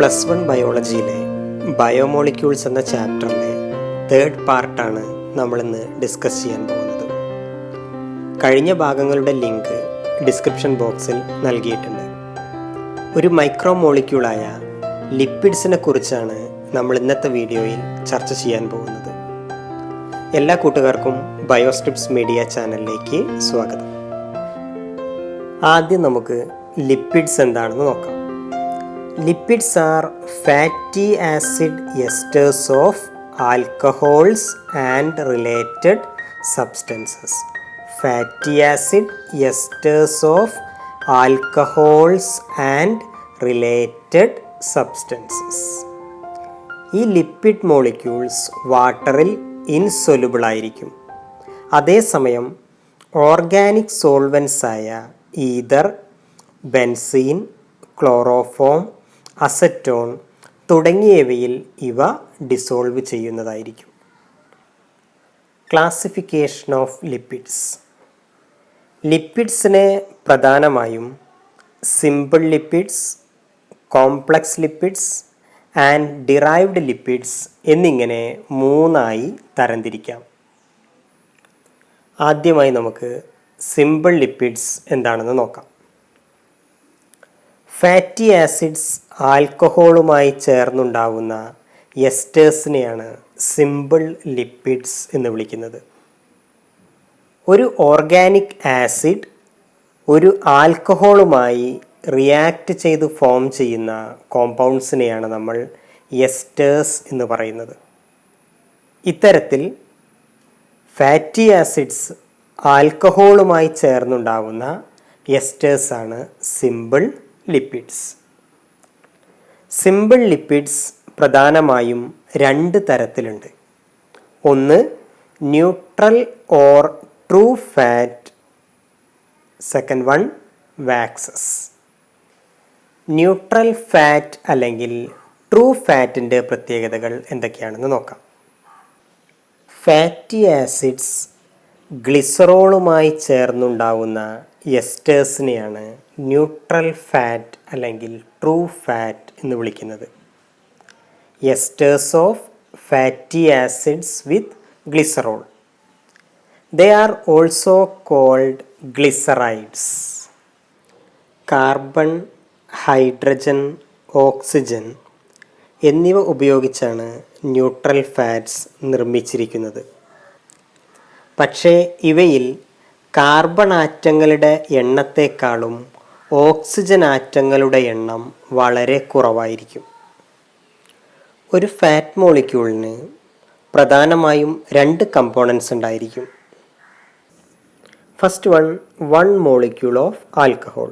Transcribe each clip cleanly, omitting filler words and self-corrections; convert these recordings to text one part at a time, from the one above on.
+1 ബയോളജിയിലെ biomolecules എന്ന ചാപ്റ്ററിലെ 3rd പാർട്ടാണ് നമ്മളിന്ന് ഡിസ്കസ് ചെയ്യാൻ പോകുന്നത്. കഴിഞ്ഞ ഭാഗങ്ങളുടെ ലിങ്ക് ഡിസ്ക്രിപ്ഷൻ ബോക്സിൽ നൽകിയിട്ടുണ്ട്. ഒരു മൈക്രോ മോളിക്യൂളായ ലിപ്പിഡ്സിനെ കുറിച്ചാണ് നമ്മൾ ഇന്നത്തെ വീഡിയോയിൽ ചർച്ച ചെയ്യാൻ പോകുന്നത്. എല്ലാ കൂട്ടുകാർക്കും ബയോസ്ട്രിപ്സ് മീഡിയ ചാനലിലേക്ക് സ്വാഗതം. ആദ്യം നമുക്ക് ലിപ്പിഡ്സ് എന്താണെന്ന് നോക്കാം. Lipids are fatty acid esters of alcohols and related substances. Fatty acid esters of alcohols and related substances. ഈ ലിപ്പിഡ് മോളിക്യൂൾസ് വാട്ടറിൽ ഇൻസൊല്യൂബിൾ ആയിരിക്കും. അതേസമയം ഓർഗാനിക് സോൾവൻസായ ഈതർ ബെൻസീൻ, ക്ലോറോഫോം, അസറ്റോൺ തുടങ്ങിയവയിൽ ഇവ ഡിസോൾവ് ചെയ്യുന്നതായിരിക്കും. Classification of lipids. ലിപ്പിഡ്സിനെ പ്രധാനമായും simple lipids, complex lipids and derived lipids എന്നിങ്ങനെ മൂന്നായി തരംതിരിക്കാം. ആദ്യമായി നമുക്ക് സിമ്പിൾ ലിപ്പിഡ്സ് എന്താണെന്ന് നോക്കാം. ഫാറ്റി ആസിഡ്സ് ആൽക്കഹോളുമായി ചേർന്നുണ്ടാവുന്ന എസ്റ്റേഴ്സിനെയാണ് സിമ്പിൾ ലിപ്പിഡ്സ് എന്ന് വിളിക്കുന്നത്. ഒരു ഓർഗാനിക് ആസിഡ് ഒരു ആൽക്കഹോളുമായി റിയാക്ട് ചെയ്ത് ഫോം ചെയ്യുന്ന കോമ്പൗണ്ട്സിനെയാണ് നമ്മൾ എസ്റ്റേഴ്സ് എന്ന് പറയുന്നത്. ഇത്തരത്തിൽ ഫാറ്റി ആസിഡ്സ് ആൽക്കഹോളുമായി ചേർന്നുണ്ടാവുന്ന എസ്റ്റേഴ്സാണ് സിമ്പിൾ ലിപ്പിഡ്സ്. സിമ്പിൾ ലിപ്പിഡ്സ് പ്രധാനമായും രണ്ട് തരത്തിലുണ്ട്. ഒന്ന് neutral or true fat, second one waxes. Neutral fat അല്ലെങ്കിൽ ട്രൂ ഫാറ്റിൻ്റെ പ്രത്യേകതകൾ എന്തൊക്കെയാണെന്ന് നോക്കാം. ഫാറ്റി ആസിഡ്സ് ഗ്ലിസറോളുമായി ചേർന്നുണ്ടാവുന്ന എസ്റ്റേഴ്സിനെയാണ് ന്യൂട്രൽ ഫാറ്റ് അല്ലെങ്കിൽ ട്രൂ ഫാറ്റ് എന്ന് വിളിക്കുന്നത്. Esters of fatty acids with glycerol. They are also called glycerides. Carbon, hydrogen, oxygen എന്നിവ ഉപയോഗിച്ചാണ് ന്യൂട്രൽ ഫാറ്റ്സ് നിർമ്മിച്ചിരിക്കുന്നത്. പക്ഷേ ഇവയിൽ കാർബൺ ആറ്റങ്ങളുടെ എണ്ണത്തെക്കാളും ഓക്സിജൻ ആറ്റങ്ങളുടെ എണ്ണം വളരെ കുറവായിരിക്കും. ഒരു ഫാറ്റ് മോളിക്യൂളിന് പ്രധാനമായും രണ്ട് കമ്പോണൻസ് ഉണ്ടായിരിക്കും. First one molecule of alcohol.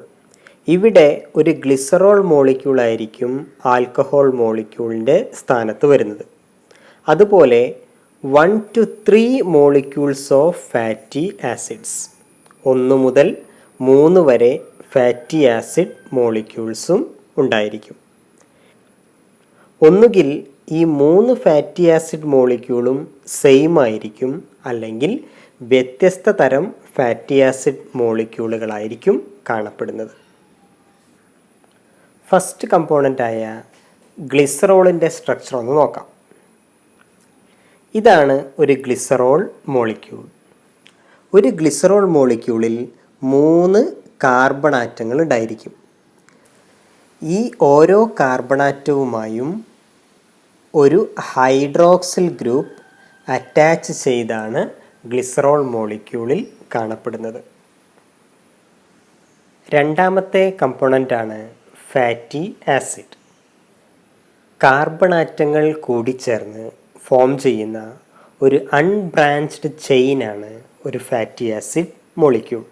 ഇവിടെ ഒരു ഗ്ലിസറോൾ മോളിക്യൂൾ ആയിരിക്കും ആൽക്കഹോൾ മോളിക്യൂളിൻ്റെ സ്ഥാനത്ത് വരുന്നത്. അതുപോലെ 1 to 3 molecules of fatty acids. 1 മുതൽ 3 വരെ ഫാറ്റി ആസിഡ് മോളിക്യൂൾസും ഉണ്ടായിരിക്കും. ഒന്നുകിൽ ഈ 3 ഫാറ്റി ആസിഡ് മോളിക്യൂളും സെയിം ആയിരിക്കും, അല്ലെങ്കിൽ വ്യത്യസ്ത തരം ഫാറ്റി ആസിഡ് മോളിക്യൂളുകളായിരിക്കും കാണപ്പെടുന്നത്. ഫസ്റ്റ് കമ്പോണൻ്റായ ഗ്ലിസറോളിൻ്റെ സ്ട്രക്ചർ ഒന്ന് നോക്കാം. ഇതാണ് ഒരു ഗ്ലിസറോൾ മോളിക്യൂൾ. ഒരു ഗ്ലിസറോൾ മോളിക്യൂളിൽ 3 കാർബൺ ആറ്റങ്ങൾ ഉണ്ടായിരിക്കും. ഈ ഓരോ കാർബൺ ആറ്റവുമായും ഒരു ഹൈഡ്രോക്സിൽ ഗ്രൂപ്പ് അറ്റാച്ച് ചെയ്താണ് ഗ്ലിസറോൾ മോളിക്യൂളിൽ കാണപ്പെടുന്നത്. രണ്ടാമത്തെ കമ്പോണൻ്റാണ് ഫാറ്റി ആസിഡ്. കാർബൺ ആറ്റങ്ങൾ കൂടിച്ചേർന്ന് ഫോം ചെയ്യുന്ന ഒരു അൺബ്രാഞ്ച്ഡ് ചെയിനാണ് ഒരു ഫാറ്റി ആസിഡ് മോളിക്യൂൾ.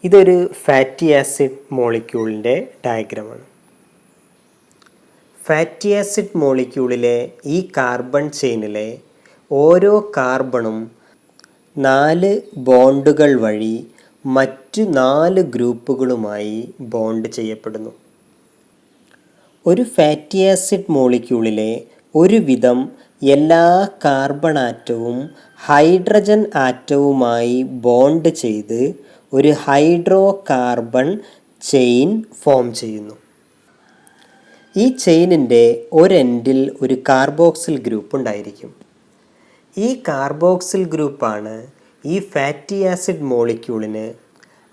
ഇതൊരു ഫാറ്റി ആസിഡ് മോളിക്യൂളിൻ്റെ ഡയഗ്രമാണ്. ഫാറ്റി ആസിഡ് മോളിക്യൂളിലെ ഈ കാർബൺ ചെയിനിലെ ഓരോ കാർബണും 4 ബോണ്ടുകൾ വഴി മറ്റ് 4 ഗ്രൂപ്പുകളുമായി ബോണ്ട് ചെയ്യപ്പെടുന്നു. ഒരു ഫാറ്റി ആസിഡ് മോളിക്യൂളിലെ ഒരുവിധം എല്ലാ കാർബൺ ആറ്റവും ഹൈഡ്രജൻ ആറ്റവുമായി ബോണ്ട് ചെയ്ത് ഒരു ഹൈഡ്രോ കാർബൺ ചെയിൻ ഫോം ചെയ്യുന്നു. ഈ ചെയിനിൻ്റെ ഒരെൻഡിൽ ഒരു കാർബോക്സിൽ ഗ്രൂപ്പ് ഉണ്ടായിരിക്കും. ഈ കാർബോക്സിൽ ഗ്രൂപ്പാണ് ഈ ഫാറ്റി ആസിഡ് മോളിക്യൂളിന്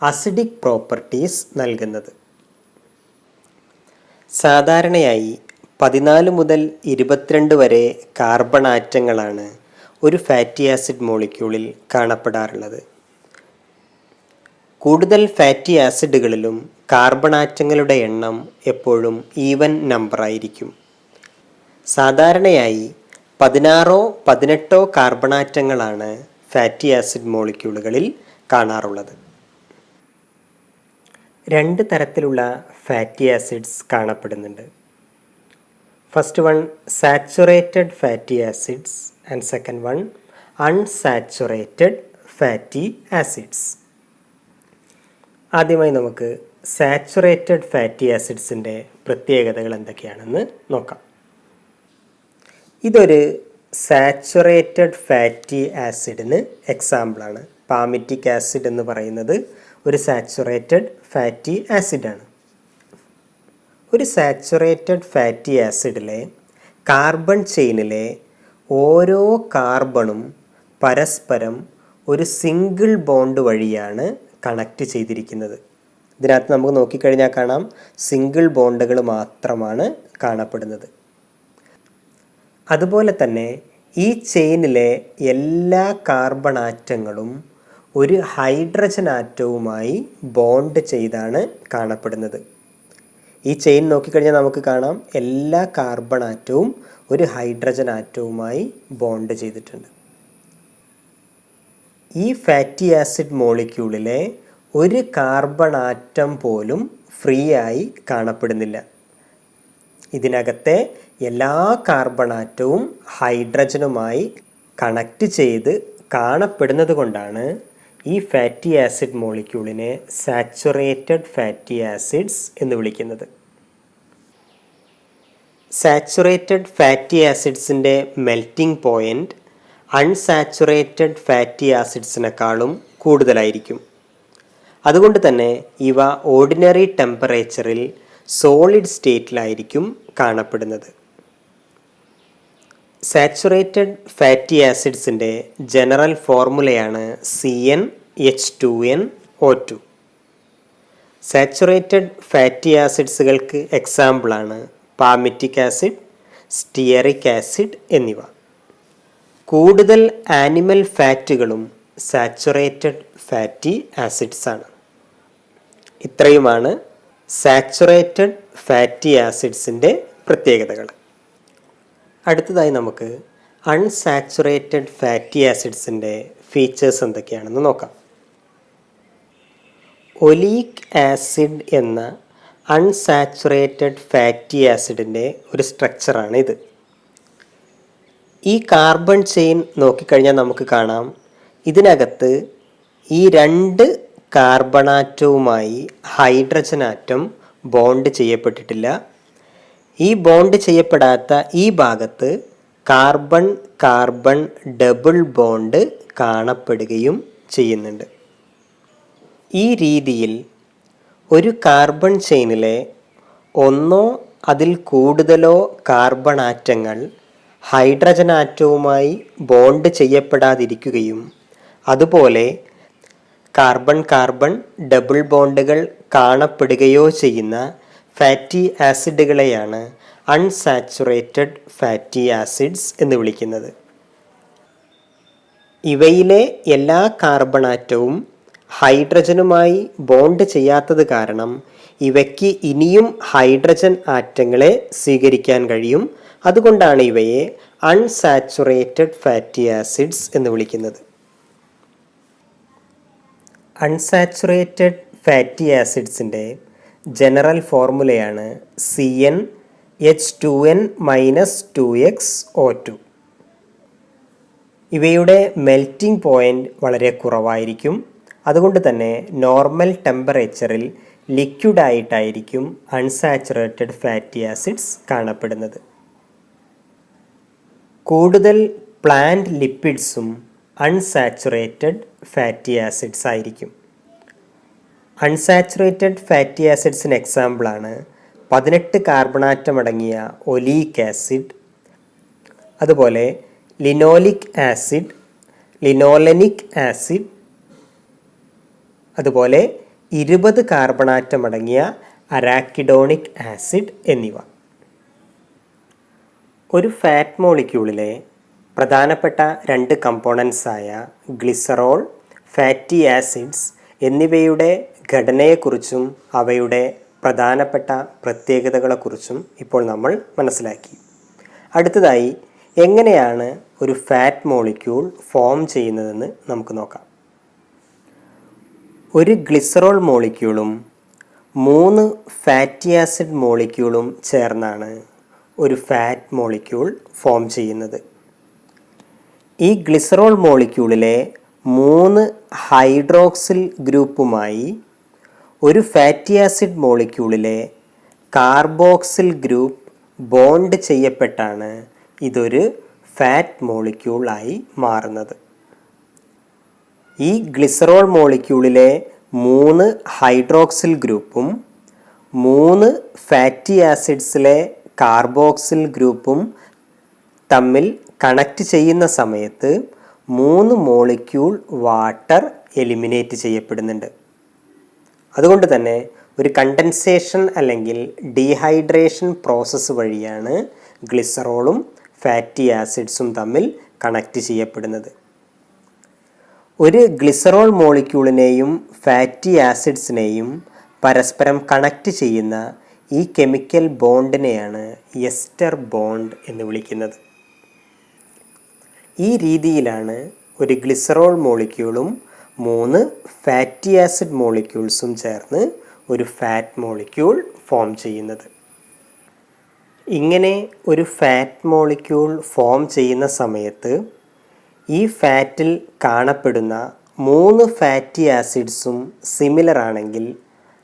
അസിഡിക് പ്രോപ്പർട്ടീസ് നൽകുന്നത്. സാധാരണയായി 14 മുതൽ 22 വരെ കാർബൺ ആറ്റങ്ങളാണ് ഒരു ഫാറ്റി ആസിഡ് മോളിക്യൂളിൽ കാണപ്പെടാറുള്ളത്. കൂടുതൽ ഫാറ്റി ആസിഡുകളിലും കാർബൺ ആറ്റങ്ങളുടെ എണ്ണം എപ്പോഴും ഈവൻ നമ്പറായിരിക്കും. സാധാരണയായി 16-18 കാർബൺ ആറ്റങ്ങളാണ് ഫാറ്റി ആസിഡ് മോളിക്യൂളുകളിൽ കാണാറുള്ളത്. 2 തരത്തിലുള്ള ഫാറ്റി ആസിഡ്സ് കാണപ്പെടുന്നുണ്ട്. First one saturated fatty acids and second one unsaturated fatty acids. ആദ്യമായി നമുക്ക് സാച്ചുറേറ്റഡ് ഫാറ്റി ആസിഡ്സിൻ്റെ പ്രത്യേകതകൾ എന്തൊക്കെയാണെന്ന് നോക്കാം. ഇതൊരു സാച്ചുറേറ്റഡ് ഫാറ്റി ആസിഡിന് എക്സാമ്പിളാണ്. പാമിറ്റിക് ആസിഡ് എന്ന് പറയുന്നത് ഒരു സാച്ചുറേറ്റഡ് ഫാറ്റി ആസിഡാണ്. ഒരു സാച്ചുറേറ്റഡ് ഫാറ്റി ആസിഡിലെ കാർബൺ ചെയിനിലെ ഓരോ കാർബണും പരസ്പരം ഒരു സിംഗിൾ ബോണ്ട് വഴിയാണ് കണക്റ്റ് ചെയ്തിരിക്കുന്നത്. ഇതിനകത്ത് നമുക്ക് നോക്കിക്കഴിഞ്ഞാൽ കാണാം, സിംഗിൾ ബോണ്ടുകൾ മാത്രമാണ് കാണപ്പെടുന്നത്. അതുപോലെ തന്നെ ഈ ചെയിനിലെ എല്ലാ കാർബൺ ആറ്റങ്ങളും ഒരു ഹൈഡ്രജൻ ആറ്റവുമായി ബോണ്ട് ചെയ്താണ് കാണപ്പെടുന്നത്. ഈ ചെയിൻ നോക്കിക്കഴിഞ്ഞാൽ നമുക്ക് കാണാം, എല്ലാ കാർബൺ ആറ്റവും ഒരു ഹൈഡ്രജൻ ആറ്റവുമായി ബോണ്ട് ചെയ്തിട്ടുണ്ട്. ഈ ഫാറ്റി ആസിഡ് മോളിക്യൂളിലെ ഒരു കാർബൺ ആറ്റം പോലും ഫ്രീ ആയി കാണപ്പെടുന്നില്ല. ഇതിനകത്തെ എല്ലാ കാർബൺ ആറ്റവും ഹൈഡ്രജനുമായി കണക്റ്റ് ചെയ്ത് കാണപ്പെടുന്നത് കൊണ്ടാണ് ഈ ഫാറ്റി ആസിഡ് മോളിക്യൂളിനെ സാച്ചുറേറ്റഡ് ഫാറ്റി ആസിഡ്സ് എന്ന് വിളിക്കുന്നത്. സാച്ചുറേറ്റഡ് ഫാറ്റി ആസിഡ്സിൻ്റെ മെൽറ്റിംഗ് പോയിൻ്റ് അൺസാച്ചുറേറ്റഡ് ഫാറ്റി ആസിഡ്സിനേക്കാളും കൂടുതലായിരിക്കും. അതുകൊണ്ട് തന്നെ ഇവ ഓർഡിനറി ടെമ്പറേച്ചറിൽ സോളിഡ് സ്റ്റേറ്റിലായിരിക്കും കാണപ്പെടുന്നത്. സാച്ചുറേറ്റഡ് ഫാറ്റി ആസിഡ്സിൻ്റെ ജനറൽ ഫോർമുലയാണ് CnH2nO2. സാച്ചുറേറ്റഡ് ഫാറ്റി ആസിഡ്സുകൾക്ക് എക്സാമ്പിളാണ് പാമിറ്റിക് ആസിഡ്, സ്റ്റിയറിക് ആസിഡ് എന്നിവ. കൂടുതൽ ആനിമൽ ഫാറ്റുകളും സാച്ചുറേറ്റഡ് ഫാറ്റി ആസിഡ്സ് ആണ്. ഇത്രയുമാണ് സാച്ചുറേറ്റഡ് ഫാറ്റി ആസിഡ്സിൻ്റെ പ്രത്യേകതകൾ. അടുത്തതായി നമുക്ക് അൺസാച്ചുറേറ്റഡ് ഫാറ്റി ആസിഡ്സിൻ്റെ ഫീച്ചേഴ്സ് എന്തൊക്കെയാണെന്ന് നോക്കാം. ഒലീക് ആസിഡ് എന്ന അൺസാച്ചുറേറ്റഡ് ഫാറ്റി ആസിഡിൻ്റെ ഒരു സ്ട്രക്ചറാണ് ഇത്. ഈ കാർബൺ ചെയിൻ നോക്കിക്കഴിഞ്ഞാൽ നമുക്ക് കാണാം, ഇതിനകത്ത് ഈ 2 കാർബൺ ആറ്റവുമായി ഹൈഡ്രജൻ ആറ്റം ബോണ്ട് ചെയ്യപ്പെട്ടിട്ടില്ല. ഈ ബോണ്ട് ചെയ്യപ്പെടാത്ത ഈ ഭാഗത്ത് കാർബൺ കാർബൺ ഡബിൾ ബോണ്ട് കാണപ്പെടുകയും ചെയ്യുന്നുണ്ട്. ഈ രീതിയിൽ ഒരു കാർബൺ ചെയിനിലെ ഒന്നോ അതിൽ കൂടുതലോ കാർബൺ ആറ്റങ്ങൾ ഹൈഡ്രജൻ ആറ്റവുമായി ബോണ്ട് ചെയ്യപ്പെടാതിരിക്കുകയും അതുപോലെ കാർബൺ കാർബൺ ഡബിൾ ബോണ്ടുകൾ കാണപ്പെടുകയോ ചെയ്യുന്ന ഫാറ്റി ആസിഡുകളെയാണ് അൺസാച്ചുറേറ്റഡ് ഫാറ്റി ആസിഡ്സ് എന്ന് വിളിക്കുന്നത്. ഇവയിലെ എല്ലാ കാർബൺ ആറ്റവും ഹൈഡ്രജനുമായി ബോണ്ട് ചെയ്യാത്തത് കാരണം ഇവയ്ക്ക് ഇനിയും ഹൈഡ്രജൻ ആറ്റങ്ങളെ സ്വീകരിക്കാൻ കഴിയും. അതുകൊണ്ടാണ് ഇവയെ അൺസാച്ചുറേറ്റഡ് ഫാറ്റി ആസിഡ്സ് എന്ന് വിളിക്കുന്നത്. അൺസാച്ചുറേറ്റഡ് ഫാറ്റി ആസിഡ്സിൻ്റെ ജനറൽ ഫോർമുലയാണ് CnH2n-2xO2. ഇവയുടെ മെൽറ്റിംഗ് പോയിൻ്റ് വളരെ കുറവായിരിക്കും. അതുകൊണ്ട് തന്നെ നോർമൽ ടെമ്പറേച്ചറിൽ ലിക്വിഡായിട്ടായിരിക്കും അൺസാച്ചുറേറ്റഡ് ഫാറ്റി ആസിഡ്സ് കാണപ്പെടുന്നത്. കൂടുതൽ പ്ലാന്റ് ലിപ്പിഡ്സും അൺസാച്ചുറേറ്റഡ് ഫാറ്റി ആസിഡ്സ് ആയിരിക്കും. അൺസാച്ചുറേറ്റഡ് ഫാറ്റി ആസിഡ്സിന് എക്സാമ്പിളാണ് 18 കാർബൺ ആറ്റം അടങ്ങിയ ഒലീക് ആസിഡ്, അതുപോലെ ലിനോലിക് ആസിഡ്, ലിനോലെനിക് ആസിഡ്, അതുപോലെ 20 കാർബൺ ആറ്റം അടങ്ങിയ അരാക്കിഡോണിക് ആസിഡ് എന്നിവ. ഒരു ഫാറ്റ് മോളിക്യൂളിലെ പ്രധാനപ്പെട്ട 2 കമ്പോണൻസായ ഗ്ലിസറോൾ, ഫാറ്റി ആസിഡ്സ് എന്നിവയുടെ ഘടനയെക്കുറിച്ചും അവയുടെ പ്രധാനപ്പെട്ട പ്രത്യേകതകളെക്കുറിച്ചും ഇപ്പോൾ നമ്മൾ മനസ്സിലാക്കി. അടുത്തതായി എങ്ങനെയാണ് ഒരു ഫാറ്റ് മോളിക്യൂൾ ഫോം ചെയ്യുന്നതെന്ന് നമുക്ക് നോക്കാം. ഒരു ഗ്ലിസറോൾ മോളിക്യൂളും 3 ഫാറ്റി ആസിഡ് മോളിക്യൂളും ചേർന്നാണ് ഒരു ഫാറ്റ് മോളിക്യൂൾ ഫോം ചെയ്യുന്നത്. ഈ ഗ്ലിസറോൾ മോളിക്യൂളിലെ 3 ഹൈഡ്രോക്സിൽ ഗ്രൂപ്പുമായി ഒരു ഫാറ്റി ആസിഡ് മോളിക്യൂളിലെ കാർബോക്സിൽ ഗ്രൂപ്പ് ബോണ്ട് ചെയ്യപ്പെട്ടാണ് ഇതൊരു ഫാറ്റ് മോളിക്യൂളായി മാറുന്നത്. ഈ ഗ്ലിസറോൾ മോളിക്യൂളിലെ 3 ഹൈഡ്രോക്സിൽ ഗ്രൂപ്പും 3 ഫാറ്റി ആസിഡ്സിലെ കാർബോക്സിൽ ഗ്രൂപ്പും തമ്മിൽ കണക്റ്റ് ചെയ്യുന്ന സമയത്ത് 3 മോളിക്യൂൾ വാട്ടർ എലിമിനേറ്റ് ചെയ്യപ്പെടുന്നുണ്ട്. അതുകൊണ്ട് തന്നെ ഒരു കണ്ടൻസേഷൻ അല്ലെങ്കിൽ ഡീഹൈഡ്രേഷൻ പ്രോസസ്സ് വഴിയാണ് ഗ്ലിസറോളും ഫാറ്റി ആസിഡ്സും തമ്മിൽ കണക്റ്റ് ചെയ്യപ്പെടുന്നത്. ഒരു ഗ്ലിസറോൾ മോളിക്യൂളിനെയും ഫാറ്റി ആസിഡ്സിനെയും പരസ്പരം കണക്റ്റ് ചെയ്യുന്ന ഈ കെമിക്കൽ ബോണ്ടിനെയാണ് എസ്റ്റർ ബോണ്ട് എന്ന് വിളിക്കുന്നത്. ഈ രീതിയിലാണ് ഒരു ഗ്ലിസറോൾ മോളിക്യൂളും 3 ഫാറ്റി ആസിഡ് മോളിക്യൂൾസും ചേർന്ന് ഒരു ഫാറ്റ് മോളിക്യൂൾ ഫോം ചെയ്യുന്നത്. ഇങ്ങനെ ഒരു ഫാറ്റ് മോളിക്യൂൾ ഫോം ചെയ്യുന്ന സമയത്ത് ഈ ഫാറ്റിൽ കാണപ്പെടുന്ന 3 ഫാറ്റി ആസിഡ്സും സിമിലർ ആണെങ്കിൽ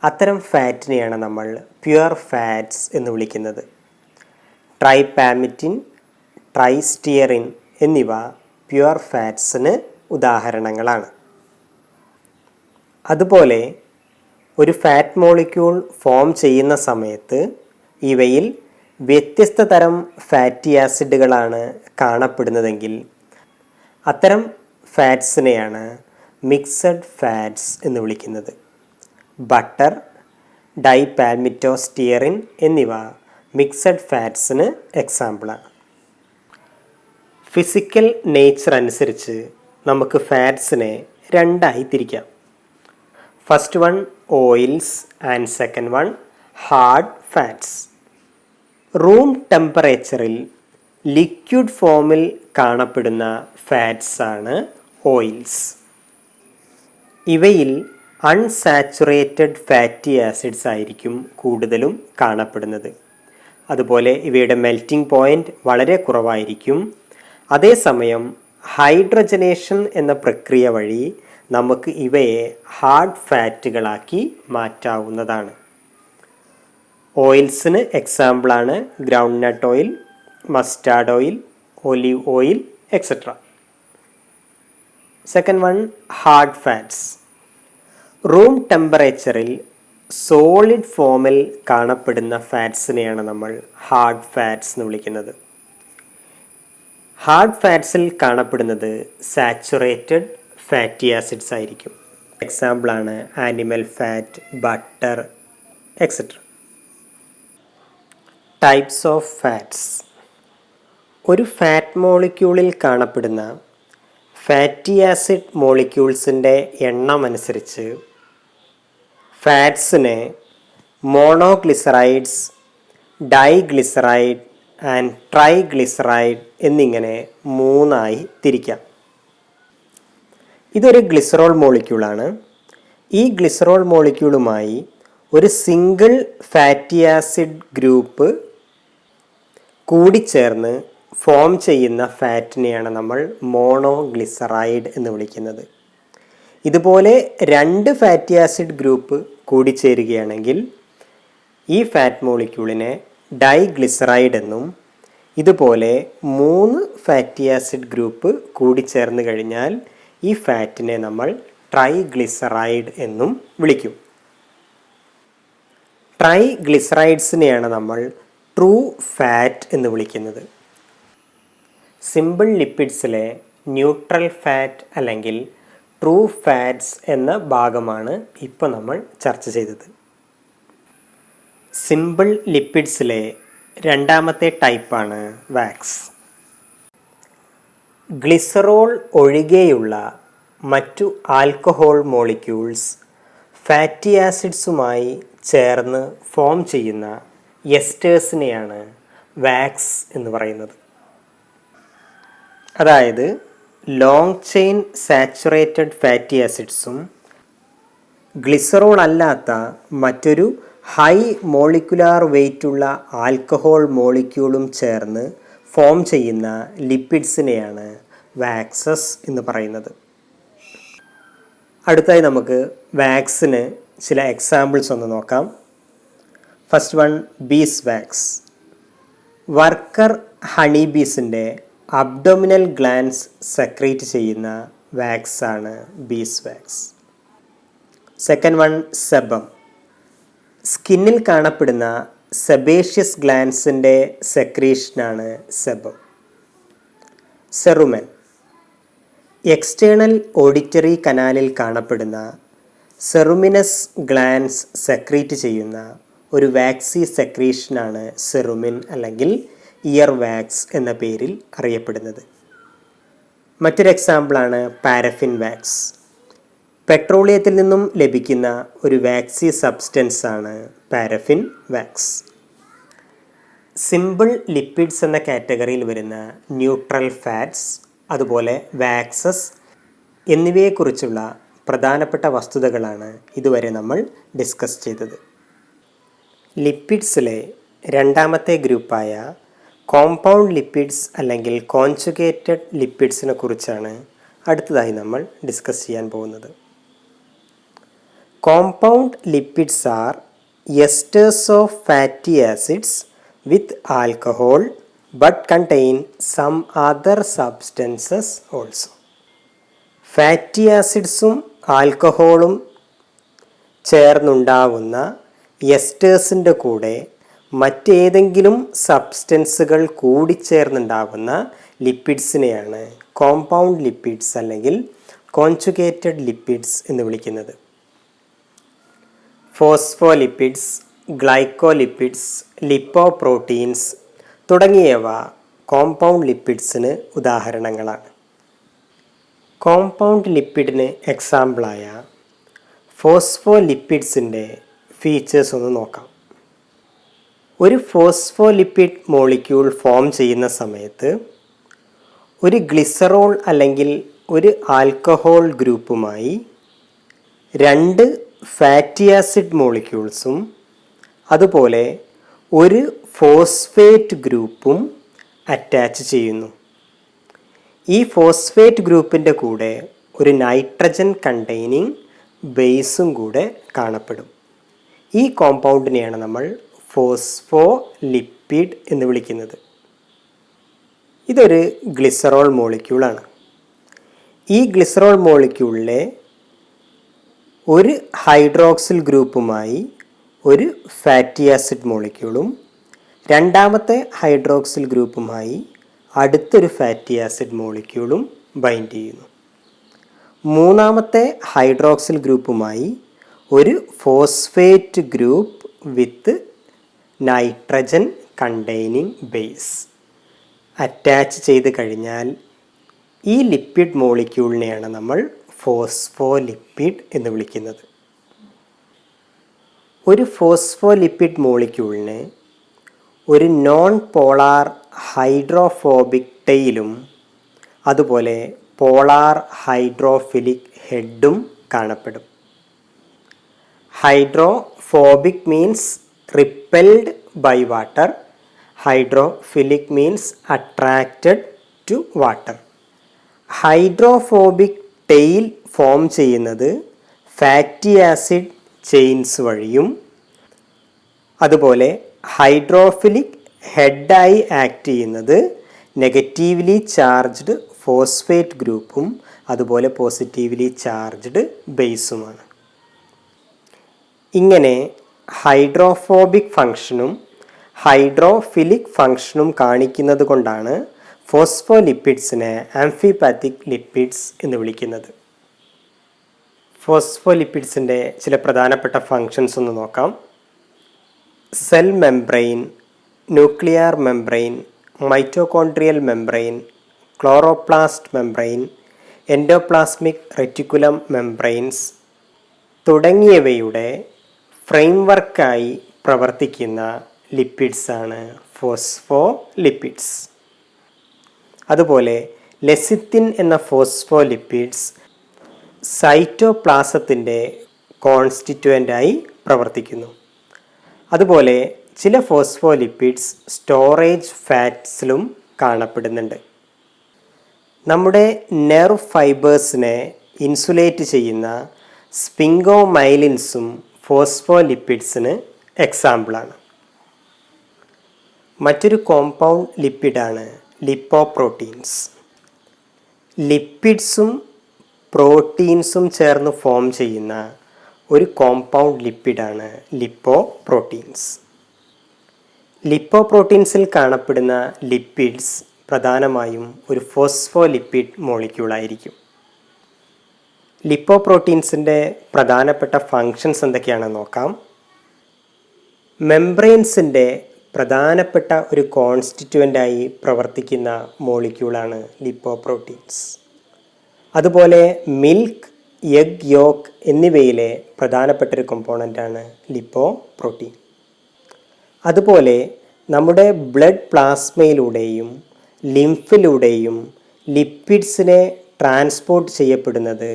അത്തരം ഫാറ്റിനെയാണ് നമ്മൾ പ്യുവർ ഫാറ്റ്സ് എന്ന് വിളിക്കുന്നത്. ട്രൈപാമിറ്റിൻ, ട്രൈസ്റ്റിയറിൻ എന്നിവ പ്യുവർ ഫാറ്റ്സിന് ഉദാഹരണങ്ങളാണ്. അതുപോലെ ഒരു ഫാറ്റ് മോളിക്യൂൾ ഫോം ചെയ്യുന്ന സമയത്ത് ഇവയിൽ വ്യത്യസ്ത തരം ഫാറ്റി ആസിഡുകളാണ് കാണപ്പെടുന്നതെങ്കിൽ അത്തരം ഫാറ്റ്സിനെയാണ് മിക്സഡ് ഫാറ്റ്സ് എന്ന് വിളിക്കുന്നത്. ബട്ടർ, ഡൈപാൽമിറ്റോസ്റ്റിയറിൻ എന്നിവ മിക്സഡ് ഫാറ്റ്സിന് എക്സാമ്പിളാണ്. ഫിസിക്കൽ നേച്ചർ അനുസരിച്ച് നമുക്ക് ഫാറ്റ്സിനെ 2ആയി തിരിക്കാം. First one oils and second one hard fats. Room ടെമ്പറേച്ചറിൽ ലിക്വിഡ് ഫോമിൽ കാണപ്പെടുന്ന ഫാറ്റ്സ് ആണ് ഓയിൽസ്. ഇവയിൽ അൺസാച്ചുറേറ്റഡ് ഫാറ്റി ആസിഡ്സ് ആയിരിക്കും കൂടുതലും കാണപ്പെടുന്നത്. അതുപോലെ ഇവയുടെ മെൽറ്റിംഗ് പോയിൻ്റ് വളരെ കുറവായിരിക്കും. അതേസമയം ഹൈഡ്രജനേഷൻ എന്ന പ്രക്രിയ വഴി നമുക്ക് ഇവയെ ഹാർഡ് ഫാറ്റുകളാക്കി മാറ്റാവുന്നതാണ്. ഓയിൽസിന് എക്സാമ്പിളാണ് ground nut oil, mustard oil, olive oil etcetera. Second one hard fats. Room ടെമ്പറേച്ചറിൽ സോളിഡ് ഫോമിൽ കാണപ്പെടുന്ന ഫാറ്റ്സിനെയാണ് നമ്മൾ ഹാർഡ് ഫാറ്റ്സ് എന്ന് വിളിക്കുന്നത്. ഹാർഡ് ഫാറ്റ്സിൽ കാണപ്പെടുന്നത് സാച്ചുറേറ്റഡ് ഫാറ്റി ആസിഡ്സ് ആയിരിക്കും. എക്സാമ്പിളാണ് animal fat, butter etcetera. Types of fats. ഒരു ഫാറ്റ് മോളിക്യൂളിൽ കാണപ്പെടുന്ന ഫാറ്റി ആസിഡ് മോളിക്യൂൾസിൻ്റെ എണ്ണം അനുസരിച്ച് ഫാറ്റ്സിനെ മോണോഗ്ലിസറൈഡ്സ്, ഡൈഗ്ലിസറൈഡ് ആൻഡ് ട്രൈഗ്ലിസറൈഡ് എന്നിങ്ങനെ 3ആയി തിരിക്കാം. ഇതൊരു ഗ്ലിസറോൾ മോളിക്യൂളാണ്. ഈ ഗ്ലിസറോൾ മോളിക്യൂളുമായി ഒരു സിംഗിൾ ഫാറ്റി ആസിഡ് ഗ്രൂപ്പ് കൂടിച്ചേർന്ന് ഫോം ചെയ്യുന്ന ഫാറ്റിനെയാണ് നമ്മൾ മോണോഗ്ലിസറൈഡ് എന്ന് വിളിക്കുന്നത്. ഇതുപോലെ 2 ഫാറ്റി ആസിഡ് ഗ്രൂപ്പ് കൂടിച്ചേരുകയാണെങ്കിൽ ഈ ഫാറ്റ് മോളിക്യൂളിനെ ഡൈഗ്ലിസറൈഡ് എന്നും, ഇതുപോലെ 3 ഫാറ്റി ആസിഡ് ഗ്രൂപ്പ് കൂടിച്ചേർന്ന് കഴിഞ്ഞാൽ ഈ ഫാറ്റിനെ നമ്മൾ ട്രൈഗ്ലിസറൈഡ് എന്നും വിളിക്കും. ട്രൈഗ്ലിസറൈഡ്സിനെയാണ് നമ്മൾ ട്രൂ ഫാറ്റ് എന്ന് വിളിക്കുന്നത്. സിമ്പിൾ ലിപ്പിഡ്സിലെ ന്യൂട്രൽ ഫാറ്റ് അല്ലെങ്കിൽ ട്രൂ ഫാറ്റ്സ് എന്ന ഭാഗമാണ് ഇപ്പോൾ നമ്മൾ ചർച്ച ചെയ്തത്. സിമ്പിൾ ലിപ്പിഡ്സിലെ രണ്ടാമത്തെ ടൈപ്പാണ് വാക്സ്. ഗ്ലിസറോൾ ഒഴികെയുള്ള മറ്റു ആൽക്കഹോൾ മോളിക്യൂൾസ് ഫാറ്റി ആസിഡ്സുമായി ചേർന്ന് ഫോം ചെയ്യുന്ന എസ്റ്റേഴ്സിനെയാണ് വാക്സ് എന്ന് പറയുന്നത്. അതായത് ലോങ് ചെയിൻ സാച്ചുറേറ്റഡ് ഫാറ്റി ആസിഡ്സും ഗ്ലിസറോൾ അല്ലാത്ത മറ്റൊരു ഹൈ മോളിക്കുലാർ വെയ്റ്റുള്ള ആൽക്കഹോൾ മോളിക്യൂളും ചേർന്ന് ഫോം ചെയ്യുന്ന ലിപ്പിഡ്സിനെയാണ് വാക്സസ് എന്ന് പറയുന്നത്. അടുത്തായി നമുക്ക് വാക്സിന് ചില എക്സാമ്പിൾസ് ഒന്ന് നോക്കാം. First one, bees wax. Worker honey ബീസിൻ്റെ അബ്ഡോമിനൽ ഗ്ലാൻസ് സെക്രീറ്റ് ചെയ്യുന്ന വാക്സാണ് bees wax. Second one, sebum. സ്കിന്നിൽ കാണപ്പെടുന്ന സെബേഷ്യസ് ഗ്ലാൻസിൻ്റെ സെക്രീഷനാണ് സെബം. സെറുമെൻ. എക്സ്റ്റേണൽ ഓഡിറ്ററി കനാലിൽ കാണപ്പെടുന്ന സെറുമിനസ് ഗ്ലാൻസ് സെക്രീറ്റ് ചെയ്യുന്ന ഒരു വാക്സി സെക്രീഷനാണ് സെറുമിൻ അല്ലെങ്കിൽ ഇയർ വാക്സ് എന്ന പേരിൽ അറിയപ്പെടുന്നത്. മറ്റൊരു എക്സാമ്പിളാണ് പാരഫിൻ വാക്സ്. പെട്രോളിയത്തിൽ നിന്നും ലഭിക്കുന്ന ഒരു വാക്സി സബ്സ്റ്റൻസ് ആണ് പാരഫിൻ വാക്സ്. സിമ്പിൾ ലിപ്പിഡ്സ് എന്ന കാറ്റഗറിയിൽ വരുന്ന ന്യൂട്രൽ ഫാറ്റ്സ്, അതുപോലെ വാക്സസ് എന്നിവയെക്കുറിച്ചുള്ള പ്രധാനപ്പെട്ട വസ്തുതകളാണ് ഇതുവരെ നമ്മൾ ഡിസ്കസ് ചെയ്തത്. ലിപ്പിഡ്സിലെ രണ്ടാമത്തെ ഗ്രൂപ്പായ കോമ്പൗണ്ട് ലിപ്പിഡ്സ് അല്ലെങ്കിൽ കോൺജുഗേറ്റഡ് ലിപ്പിഡ്സിനെ കുറിച്ചാണ് അടുത്തതായി നമ്മൾ ഡിസ്കസ് ചെയ്യാൻ പോകുന്നത്. Compound lipids are esters of fatty acids with alcohol but contain some other substances also. ഫാറ്റി ആസിഡ്സും ആൽക്കഹോളും ചേർന്നുണ്ടാവുന്ന എസ്റ്റേഴ്സിൻ്റെ കൂടെ മറ്റേതെങ്കിലും സബ്സ്റ്റൻസുകൾ കൂടിച്ചേർന്നുണ്ടാവുന്ന ലിപ്പിഡ്സിനെയാണ് കോമ്പൗണ്ട് ലിപ്പിഡ്സ് അല്ലെങ്കിൽ കോൺജുഗേറ്റഡ് ലിപ്പിഡ്സ് എന്ന് വിളിക്കുന്നത്. ഫോസ്ഫോലിപ്പിഡ്സ്, ഗ്ലൈക്കോലിപ്പിഡ്സ്, ലിപ്പോപ്രോട്ടീൻസ് തുടങ്ങിയവ കോമ്പൗണ്ട് ലിപ്പിഡ്സിന് ഉദാഹരണങ്ങളാണ്. കോമ്പൗണ്ട് ലിപ്പിഡിന് എക്സാമ്പിളായ ഫോസ്ഫോലിപ്പിഡ്സിൻ്റെ ഫീച്ചേഴ്സ് ഒന്ന് നോക്കാം. ഒരു ഫോസ്ഫോലിപ്പിഡ് മോളിക്യൂൾ ഫോം ചെയ്യുന്ന സമയത്ത് ഒരു ഗ്ലിസറോൾ അല്ലെങ്കിൽ ഒരു ആൽക്കഹോൾ ഗ്രൂപ്പുമായി രണ്ട് ഫാറ്റി ആസിഡ് മോളിക്യൂൾസും അതുപോലെ ഒരു ഫോസ്ഫേറ്റ് ഗ്രൂപ്പും അറ്റാച്ച് ചെയ്യുന്നു. ഈ ഫോസ്ഫേറ്റ് ഗ്രൂപ്പിൻ്റെ കൂടെ ഒരു നൈട്രജൻ കണ്ടെയ്നിങ് ബേസും കൂടെ കാണപ്പെടും. ഈ കോമ്പൗണ്ടിനെയാണ് നമ്മൾ ഫോസ്ഫോലിപ്പിഡ് എന്ന് വിളിക്കുന്നത്. ഇതൊരു ഗ്ലിസറോൾ മോളിക്യൂളാണ്. ഈ ഗ്ലിസറോൾ മോളിക്യൂളിലെ ഒരു ഹൈഡ്രോക്സിൽ ഗ്രൂപ്പുമായി ഒരു ഫാറ്റി ആസിഡ് മോളിക്യൂളും രണ്ടാമത്തെ ഹൈഡ്രോക്സിൽ ഗ്രൂപ്പുമായി അടുത്തൊരു ഫാറ്റി ആസിഡ് മോളിക്യൂളും ബൈൻഡ് ചെയ്യുന്നു. മൂന്നാമത്തെ ഹൈഡ്രോക്സിൽ ഗ്രൂപ്പുമായി ഒരു phosphate group with nitrogen containing base attach ചെയ്ത് കഴിഞ്ഞാൽ ഈ ലിപ്പിഡ് മോളിക്യൂളിനെയാണ് നമ്മൾ ഫോസ്ഫോലിപ്പിഡ് എന്ന് വിളിക്കുന്നത്. ഒരു ഫോസ്ഫോലിപ്പിഡ് മോളിക്യൂളിന് ഒരു നോൺ പോളാർ ഹൈഡ്രോഫോബിക് ടെയിലും അതുപോലെ പോളാർ ഹൈഡ്രോഫിലിക് ഹെഡും കാണപ്പെടും. Hydrophobic means repelled by water, hydrophilic means attracted to water. Hydrophobic tail form ചെയ്യുന്നത് ഫാറ്റി ആസിഡ് ചെയിൻസ് വഴിയും അതുപോലെ ഹൈഡ്രോഫിലിക് ഹെഡായി ആക്ട് ചെയ്യുന്നത് നെഗറ്റീവ്ലി ചാർജ്ഡ് ഫോസ്ഫേറ്റ് ഗ്രൂപ്പും അതുപോലെ പോസിറ്റീവ്ലി ചാർജ്ഡ് ബേസുമാണ്. ഇങ്ങനെ ഹൈഡ്രോഫോബിക് ഫങ്ഷനും ഹൈഡ്രോഫിലിക് ഫങ്ഷനും കാണിക്കുന്നത് കൊണ്ടാണ് ഫോസ്ഫോലിപ്പിഡ്സിനെ ആംഫിപാത്തിക് ലിപ്പിഡ്സ് എന്ന് വിളിക്കുന്നത്. ഫോസ്ഫോലിപ്പിഡ്സിൻ്റെ ചില പ്രധാനപ്പെട്ട ഫങ്ഷൻസ് ഒന്ന് നോക്കാം. Cell membrane, nuclear membrane, mitochondrial membrane, chloroplast membrane, endoplasmic reticulum membranes തുടങ്ങിയവയുടെ ഫ്രെയിംവർക്കായി പ്രവർത്തിക്കുന്ന ലിപ്പിഡ്സാണ് ഫോസ്ഫോലിപ്പിഡ്സ്. അതുപോലെ ലെസിത്തിൻ എന്ന ഫോസ്ഫോലിപ്പിഡ്സ് സൈറ്റോപ്ലാസത്തിൻ്റെ കോൺസ്റ്റിറ്റ്യുവൻ്റായി പ്രവർത്തിക്കുന്നു. അതുപോലെ ചില ഫോസ്ഫോലിപ്പിഡ്സ് സ്റ്റോറേജ് ഫാറ്റ്സിലും കാണപ്പെടുന്നുണ്ട്. നമ്മുടെ നെർവ് ഫൈബേഴ്സിനെ ഇൻസുലേറ്റ് ചെയ്യുന്ന സ്പിംഗോമൈലിൻസും ഫോസ്ഫോലിപ്പിഡ്സിന് എക്സാമ്പിളാണ്. മറ്റൊരു കോമ്പൗണ്ട് ലിപ്പിഡാണ് ലിപ്പോപ്രോട്ടീൻസ്. ലിപ്പിഡ്സും പ്രോട്ടീൻസും ചേർന്ന് ഫോം ചെയ്യുന്ന ഒരു കോമ്പൗണ്ട് ലിപ്പിഡാണ് ലിപ്പോപ്രോട്ടീൻസ്. ലിപ്പോപ്രോട്ടീൻസിൽ കാണപ്പെടുന്ന ലിപ്പിഡ്സ് പ്രധാനമായും ഒരു ഫോസ്ഫോലിപ്പിഡ് മോളിക്യൂളായിരിക്കും. ലിപ്പോപ്രോട്ടീൻസിൻ്റെ പ്രധാനപ്പെട്ട ഫങ്ഷൻസ് എന്തൊക്കെയാണെന്ന് നോക്കാം. മെംബ്രെയിൻസിൻ്റെ പ്രധാനപ്പെട്ട ഒരു കോൺസ്റ്റിറ്റ്യുവൻ്റായി പ്രവർത്തിക്കുന്ന മോളിക്യൂളാണ് ലിപ്പോപ്രോട്ടീൻസ്. അതുപോലെ മിൽക്ക്, എഗ് യോക്ക് എന്നിവയിലെ പ്രധാനപ്പെട്ട ഒരു കമ്പോണൻ്റാണ് ലിപ്പോപ്രോട്ടീൻ. അതുപോലെ നമ്മുടെ ബ്ലഡ് പ്ലാസ്മയിലൂടെയും ലിംഫിലൂടെയും ലിപ്പിഡ്സിനെ ട്രാൻസ്പോർട്ട് ചെയ്യപ്പെടുന്നത്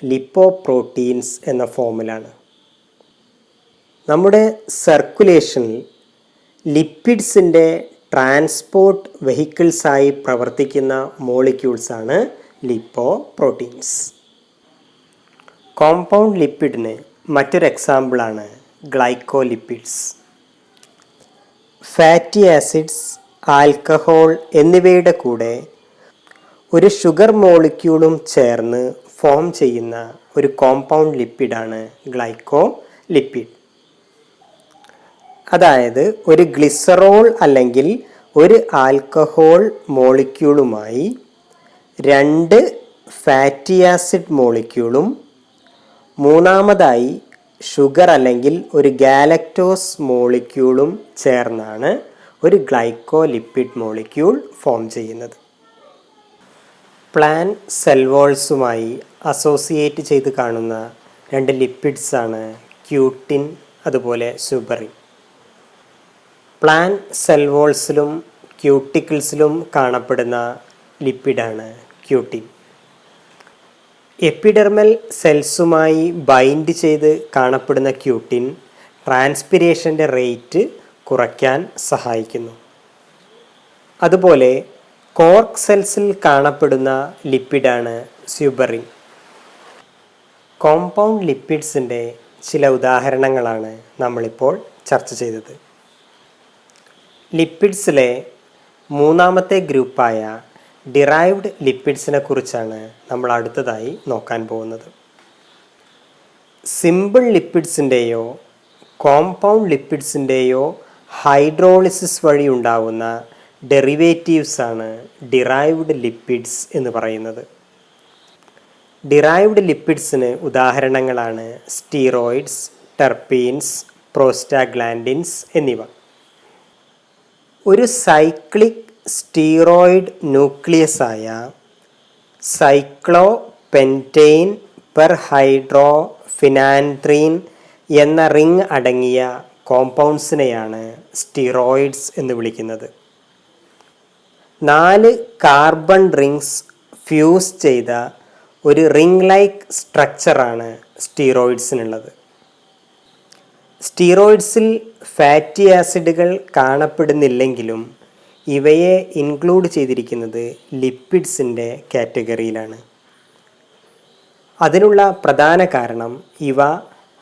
ലിപ്പോപ്രോട്ടീൻസ് എന്ന ഫോമിലാണ്. നമ്മുടെ സർക്കുലേഷനിൽ ലിപ്പിഡ്സിൻ്റെ ട്രാൻസ്പോർട്ട് വെഹിക്കിൾസായി പ്രവർത്തിക്കുന്ന മോളിക്യൂൾസാണ് ലിപ്പോപ്രോട്ടീൻസ്. കോമ്പൗണ്ട് ലിപ്പിഡിന് മറ്റൊരു എക്സാമ്പിളാണ് ഗ്ലൈക്കോലിപ്പിഡ്സ്. ഫാറ്റി ആസിഡ്സ്, ആൽക്കഹോൾ എന്നിവയുടെ കൂടെ ഒരു ഷുഗർ മോളിക്യൂളും ചേർന്ന് ഫോം ചെയ്യുന്ന ഒരു കോമ്പൗണ്ട് ലിപ്പിഡാണ് ഗ്ലൈക്കോലിപ്പിഡ്. അതായത് ഒരു ഗ്ലിസറോൾ അല്ലെങ്കിൽ ഒരു ആൽക്കഹോൾ മോളിക്യൂളുമായി 2 ഫാറ്റി ആസിഡ് മോളിക്യൂളും മൂന്നാമതായി ഷുഗർ അല്ലെങ്കിൽ ഒരു ഗാലക്ടോസ് മോളിക്യൂളും ചേർന്നാണ് ഒരു ഗ്ലൈക്കോലിപ്പിഡ് മോളിക്യൂൾ ഫോം ചെയ്യുന്നത്. പ്ലാന്റ് സെൽ വോൾസുമായി അസോസിയേറ്റ് ചെയ്ത് കാണുന്ന 2 ലിപ്പിഡ്സാണ് ക്യൂട്ടിൻ അതുപോലെ സുബറിൻ. പ്ലാന്റ് സെൽ വോൾസിലും ക്യൂട്ടിക്കിൾസിലും കാണപ്പെടുന്ന ലിപ്പിഡാണ് ക്യൂട്ടിൻ. എപ്പിഡെർമൽ സെൽസുമായി ബൈൻഡ് ചെയ്ത് കാണപ്പെടുന്ന ക്യൂട്ടിൻ ട്രാൻസ്പിരേഷൻ്റെ റേറ്റ് കുറയ്ക്കാൻ സഹായിക്കുന്നു. അതുപോലെ കോർക്ക് സെൽസിൽ കാണപ്പെടുന്ന ലിപ്പിഡാണ് സ്യൂബറിൻ. കോമ്പൗണ്ട് ലിപ്പിഡ്സിൻ്റെ ചില ഉദാഹരണങ്ങളാണ് നമ്മളിപ്പോൾ ചർച്ച ചെയ്തത്. ലിപ്പിഡ്സിലെ മൂന്നാമത്തെ ഗ്രൂപ്പായ ഡിറൈവ്ഡ് ലിപ്പിഡ്സിനെ കുറിച്ചാണ് നമ്മൾ അടുത്തതായി നോക്കാൻ പോകുന്നത്. സിമ്പിൾ ലിപ്പിഡ്സിൻ്റെയോ കോമ്പൗണ്ട് ലിപ്പിഡ്സിൻ്റെയോ ഹൈഡ്രോളിസിസ് വഴി ഉണ്ടാവുന്ന ഡെറിവേറ്റീവ്സാണ് ഡിറൈവ്ഡ് ലിപ്പിഡ്സ് എന്ന് പറയുന്നത്. ഡിറൈവ്ഡ് ലിപ്പിഡ്സിന് ഉദാഹരണങ്ങളാണ് സ്റ്റീറോയിഡ്സ്, ടെർപീൻസ്, പ്രോസ്റ്റാഗ്ലാൻഡിൻസ് എന്നിവ. ഒരു സൈക്ലിക് സ്റ്റീറോയിഡ് ന്യൂക്ലിയസായ സൈക്ലോപെൻറ്റെയ്ൻ പെർഹൈഡ്രോ ഫിനാൻത്രീൻ എന്ന റിംഗ് അടങ്ങിയ കോമ്പൗണ്ട്സിനെയാണ് സ്റ്റീറോയിഡ്സ് എന്ന് വിളിക്കുന്നത്. 4 കാർബൺ റിങ്സ് ഫ്യൂസ് ചെയ്ത ഒരു റിംഗ് ലൈക്ക് സ്ട്രക്ചറാണ് സ്റ്റീറോയിഡ്സിനുള്ളത്. സ്റ്റീറോയിഡ്സിൽ ഫാറ്റി ആസിഡുകൾ കാണപ്പെടുന്നില്ലെങ്കിലും ഇവയെ ഇൻക്ലൂഡ് ചെയ്തിരിക്കുന്നത് ലിപ്പിഡ്സിൻ്റെ കാറ്റഗറിയിലാണ്. അതിനുള്ള പ്രധാന കാരണം ഇവ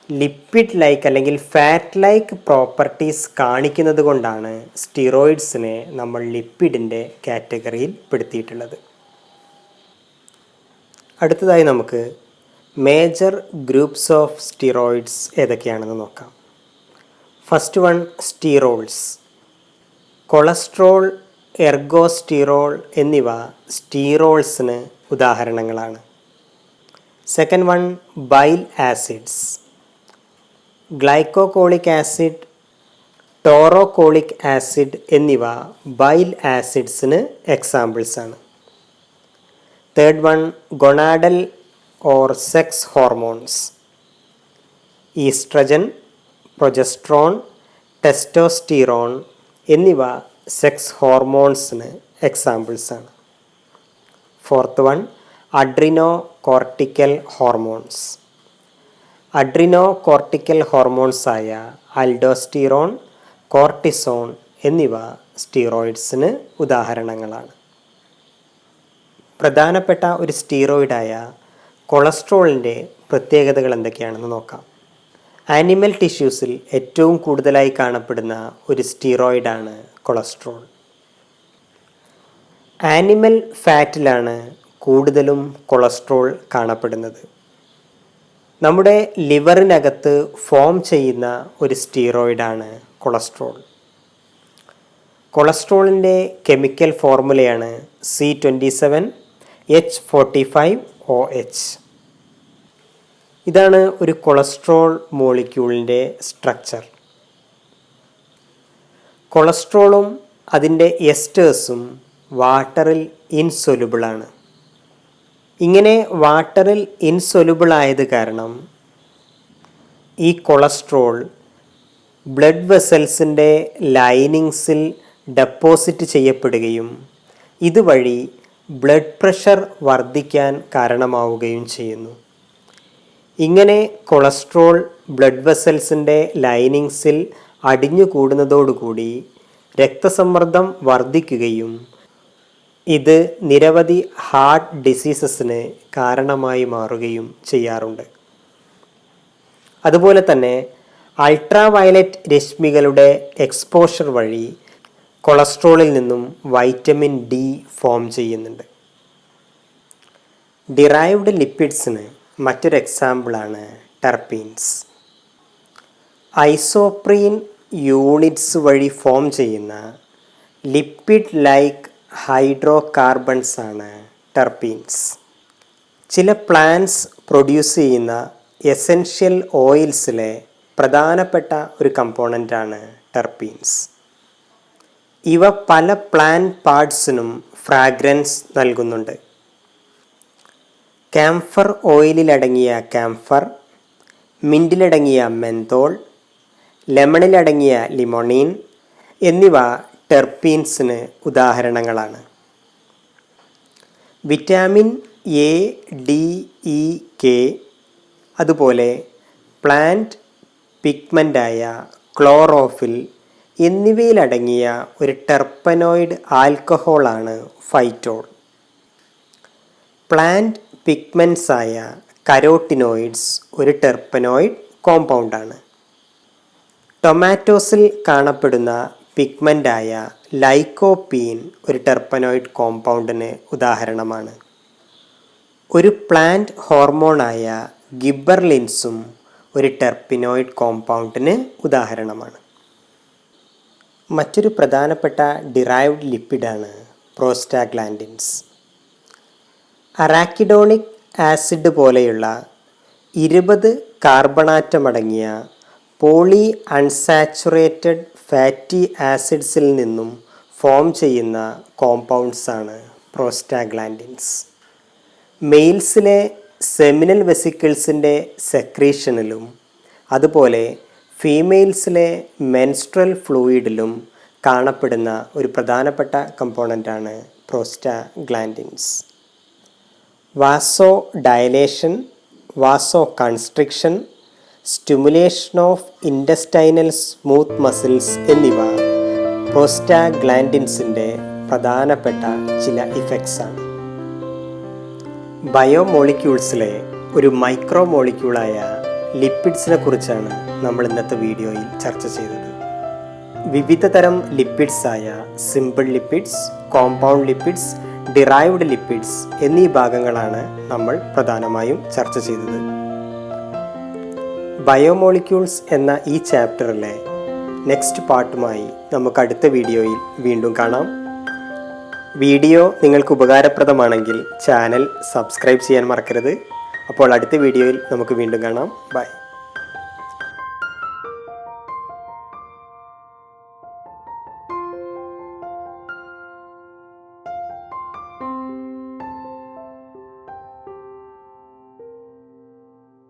ലിപ്പിഡ് ലൈക്ക് അല്ലെങ്കിൽ ഫാറ്റ് ലൈക്ക് പ്രോപ്പർട്ടീസ് കാണിക്കുന്നത് കൊണ്ടാണ് സ്റ്റീറോയിഡ്സിനെ നമ്മൾ ലിപ്പിഡിൻ്റെ കാറ്റഗറിയിൽ പെടുത്തിയിട്ടുള്ളത്. അടുത്തതായി നമുക്ക് മേജർ ഗ്രൂപ്പ്സ് ഓഫ് സ്റ്റീറോയിഡ്സ് ഏതൊക്കെയാണെന്ന് നോക്കാം. First one, sterols. Cholesterol, ergosterol എന്നിവ സ്റ്റീറോൾസിന് ഉദാഹരണങ്ങളാണ്. Second one, bile acids. Glycocholic acid, taurocholic acid എന്നിവ ബൈൽ ആസിഡ്സിന് എക്സാമ്പിൾസ് ആണ്. Third one, gonadal or sex hormones. Oestrogen, progesterone, testosterone എന്നിവ സെക്സ് ഹോർമോൺസിന് എക്സാമ്പിൾസ് ആണ്. Fourth one, adrenocortical hormones. Adrenocortical ഹോർമോൺസായ അൽഡോസ്റ്റിറോൺ, കോർട്ടിസോൺ എന്നിവ സ്റ്റീറോയിഡ്സിന് ഉദാഹരണങ്ങളാണ്. പ്രധാനപ്പെട്ട ഒരു സ്റ്റീറോയിഡായ കൊളസ്ട്രോളിൻ്റെ പ്രത്യേകതകൾ എന്തൊക്കെയാണെന്ന് നോക്കാം. ആനിമൽ ടിഷ്യൂസിൽ ഏറ്റവും കൂടുതലായി കാണപ്പെടുന്ന ഒരു സ്റ്റീറോയിഡാണ് കൊളസ്ട്രോൾ. ആനിമൽ ഫാറ്റിലാണ് കൂടുതലും കൊളസ്ട്രോൾ കാണപ്പെടുന്നത്. നമ്മുടെ ലിവറിനകത്ത് ഫോം ചെയ്യുന്ന ഒരു സ്റ്റീറോയിഡാണ് കൊളസ്ട്രോൾ. കൊളസ്ട്രോളിൻ്റെ chemical ഫോർമുലയാണ് C27H45OH. ഇതാണ് ഒരു കൊളസ്ട്രോൾ മോളിക്യൂളിൻ്റെ സ്ട്രക്ചർ. കൊളസ്ട്രോളും അതിൻ്റെ എസ്റ്റേഴ്സും വാട്ടറിൽ ഇൻസൊല്യൂബിളാണ്. ഇങ്ങനെ വാട്ടറിൽ ഇൻസൊല്യൂബിൾ ആയത് കാരണം ഈ കൊളസ്ട്രോൾ ബ്ലഡ് വെസൽസിൻ്റെ ലൈനിങ്സിൽ ഡെപ്പോസിറ്റ് ചെയ്യപ്പെടുകയും ഇതുവഴി ബ്ലഡ് പ്രഷർ വർദ്ധിക്കാൻ കാരണമാവുകയും ചെയ്യുന്നു. ഇങ്ങനെ കൊളസ്ട്രോൾ ബ്ലഡ് വെസൽസിൻ്റെ ലൈനിങ്സിൽ അടിഞ്ഞുകൂടുന്നതോടുകൂടി രക്തസമ്മർദ്ദം വർദ്ധിക്കുകയും ഇത് നിരവധി ഹാർട്ട് ഡിസീസസിന് കാരണമായി മാറുകയും ചെയ്യാറുണ്ട്. അതുപോലെ തന്നെ അൾട്രാ വയലറ്റ് രശ്മികളുടെ എക്സ്പോഷർ വഴി കൊളസ്ട്രോളിൽ നിന്നും വൈറ്റമിൻ ഡി ഫോം ചെയ്യുന്നുണ്ട്. ഡിറൈവ്ഡ് ലിപ്പിഡ്സിന് മറ്റൊരു എക്സാമ്പിളാണ് ടെർപീൻസ്. ഐസോപ്രീൻ യൂണിറ്റ്സ് വഴി ഫോം ചെയ്യുന്ന ലിപ്പിഡ് ലൈക്ക് ഹൈഡ്രോ കാർബൺസ് ആണ് ടെർപീൻസ്. ചില പ്ലാന്റ്സ് പ്രൊഡ്യൂസ് ചെയ്യുന്ന എസെൻഷ്യൽ ഓയിൽസിലെ പ്രധാനപ്പെട്ട ഒരു കമ്പോണൻ്റാണ് ടെർപീൻസ്. ഇവ പല പ്ലാന്റ് പാർട്സിനും ഫ്രാഗ്രൻസ് നൽകുന്നുണ്ട്. ക്യാംഫർ ഓയിലിലടങ്ങിയ ക്യാംഫർ, മിൻറ്റിലടങ്ങിയ മെന്തോൾ, ലെമണിലടങ്ങിയ ലിമോണീൻ എന്നിവ ടെർപീൻസിന് ഉദാഹരണങ്ങളാണ്. Vitamin A, D, E, K അതുപോലെ പ്ലാന്റ് പിഗ്മെൻ്റായ ക്ലോറോഫിൽ എന്നിവയിലടങ്ങിയ ഒരു ടെർപ്പനോയിഡ് ആൽക്കഹോളാണ് ഫൈറ്റോൾ. പ്ലാന്റ് പിഗ്മെൻറ്റ്സായ കരോട്ടിനോയിഡ്സ് ഒരു ടെർപ്പനോയിഡ് കോമ്പൗണ്ടാണ്. ടൊമാറ്റോസിൽ കാണപ്പെടുന്ന പിഗ്മെൻ്റായ ലൈക്കോപ്പീൻ ഒരു ടെർപ്പനോയിഡ് കോമ്പൗണ്ടിന് ഉദാഹരണമാണ്. ഒരു പ്ലാന്റ് ഹോർമോണായ ഗിബർലിൻസും ഒരു ടെർപ്പിനോയിഡ് കോമ്പൗണ്ടിന് ഉദാഹരണമാണ്. മറ്റൊരു പ്രധാനപ്പെട്ട ഡിറൈവ്ഡ് ലിപ്പിഡാണ് പ്രോസ്റ്റാഗ്ലാൻഡിൻസ്. അറാക്കിഡോണിക് ആസിഡ് പോലെയുള്ള 20 കാർബണാറ്റമടങ്ങിയ പോളി അൺസാച്ചുറേറ്റഡ് ഫാറ്റി ആസിഡ്സിൽ നിന്നും ഫോം ചെയ്യുന്ന കോമ്പൗണ്ട്സാണ് പ്രോസ്റ്റാഗ്ലാൻഡിൻസ്. മെയിൽസിലെ സെമിനൽ വെസിക്കിൾസിൻ്റെ സെക്രീഷനിലും അതുപോലെ ഫീമെയിൽസിലെ മെൻസ്ട്രൽ ഫ്ലൂയിഡിലും കാണപ്പെടുന്ന ഒരു പ്രധാനപ്പെട്ട കമ്പോണൻ്റാണ് prostaglandins. Vasodilation, vasoconstriction, stimulation of intestinal smooth muscles എന്നിവ പ്രോസ്റ്റാഗ്ലാൻഡിൻസിൻ്റെ പ്രധാനപ്പെട്ട ചില ഇഫക്ട്സ് ആണ്. ബയോമോളിക്യൂൾസിലെ ഒരു മൈക്രോ മോളിക്യൂളായ ലിപ്പിഡ്സിനെ കുറിച്ചാണ് നമ്മൾ ഇന്നത്തെ വീഡിയോയിൽ ചർച്ച ചെയ്തത്. വിവിധ തരം ലിപ്പിഡ്സായ simple lipids, compound lipids, derived lipids എന്നീ ഭാഗങ്ങളാണ് നമ്മൾ പ്രധാനമായും ചർച്ച ചെയ്തത്. ബയോമോളിക്യൂൾസ് എന്ന ഈ ചാപ്റ്ററിലെ നെക്സ്റ്റ് പാർട്ടുമായി നമുക്ക് അടുത്ത വീഡിയോയിൽ വീണ്ടും കാണാം. വീഡിയോ നിങ്ങൾക്ക് ഉപകാരപ്രദമാണെങ്കിൽ ചാനൽ സബ്സ്ക്രൈബ് ചെയ്യാൻ മറക്കരുത്. അപ്പോൾ അടുത്ത വീഡിയോയിൽ നമുക്ക് വീണ്ടും കാണാം. ബൈ.